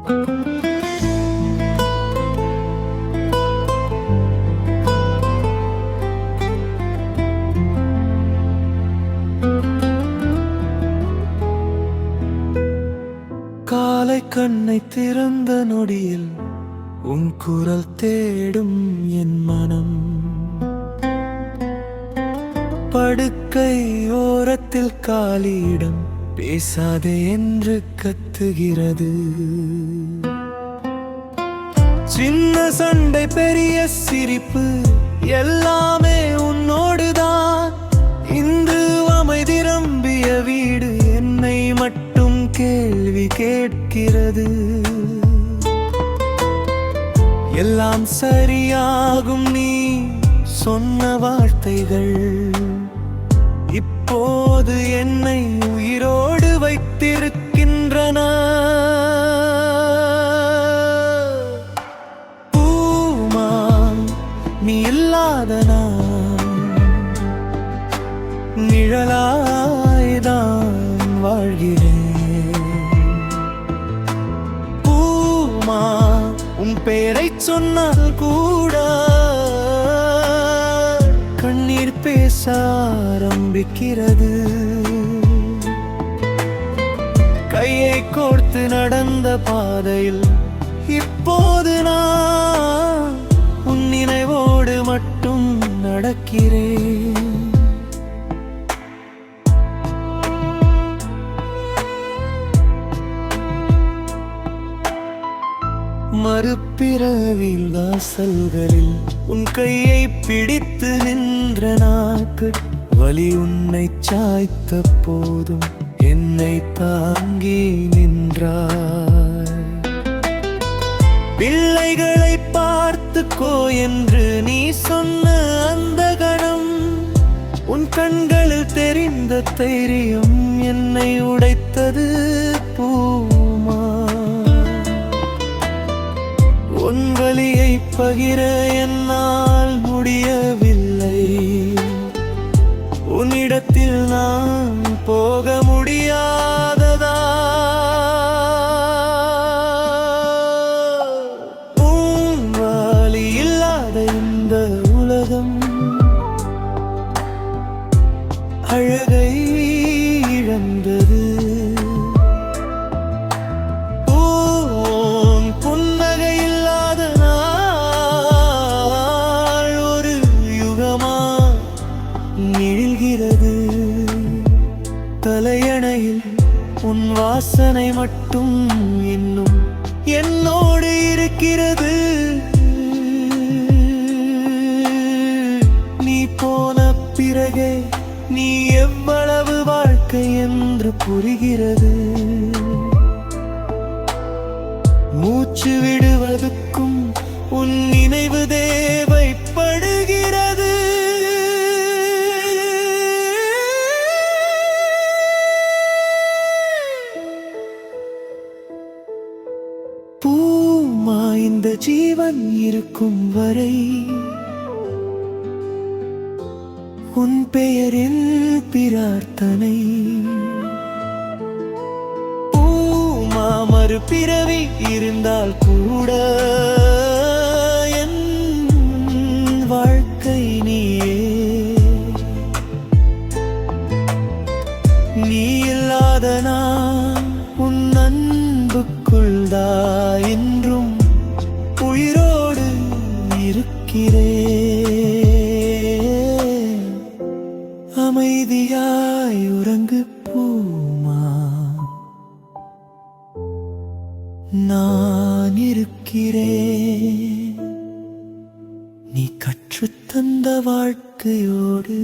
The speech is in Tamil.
காலை கண்ணை திறந்த நொடியில் உன் குரல் தேடும் என் மனம். படுக்கை ஓரத்தில் காலியிடம் பேசாதே என்று கத்துகிறது. சின்ன சண்டை பெரிய சிரிப்பு எல்லாமே உன்னோடுதான். இன்று அமைதி நம்பிய வீடு என்னை மட்டும் கேள்வி கேட்கிறது. எல்லாம் சரியாகும் நீ சொன்ன வார்த்தைகள் இப்போது என்னை உயிரோடு வைத்திருக்கின்றன. பூமா நீ இல்லாத நான் நிழலாய்தான் வாழ்கிறேன். பூமா உன் பெயரை சொன்னால் கூட கண்ணீர் பேச ஆரம்பிக்கிறது. கையை கோர்த்து நடந்த பாதையில் இப்போது நான் உன் நினைவோடு மட்டும் நடக்கிறேன். மறுபிறவில் வாசல்களில் உன் கையை பிடித்து நின்ற நாட்கள் வலி உன்னை சாய்த்த போதும் என்னை தாங்கி நின்றாய். பிள்ளைகளை பார்த்துக்கோ என்று நீ சொன்ன அந்த கணம் உன் கண்களில் தெரிந்த தைரியம் என்னை உடைத்தது. பூமா உன் வலியை பகிர என்னால் முடியவில்லை. உன்னிடத்தில் நான் போக முடியாததா? உன் வலி இல்லாத இந்த உலகம் அழகை இழந்தது. தலையணையில் உன் வாசனை மட்டும் இன்னும் என்னோடு இருக்கிறது. நீ போன பிறகே நீ எவ்வளவு வாழ்க்கை என்று புரிகிறது. மூச்சு விடுவதற்கும் உன் நினைவு தேவைப்படுகிறது. பூமா இந்த ஜீவன் இருக்கும் வரை உன் பெயரில் பிரார்த்தனை. பூமா மறுபிறவி இருந்தால் கூட என் வாழ்க்கை நீயே. நீ இல்லாத நான் உன் அன்புக்குள்தா என்றும் உயிரோடு இருக்கிறேன். அமைதியாய் உறங்கு பூமா, நான் இருக்கிறேன். நீ கற்றுத்தந்த வாழ்க்கையோடு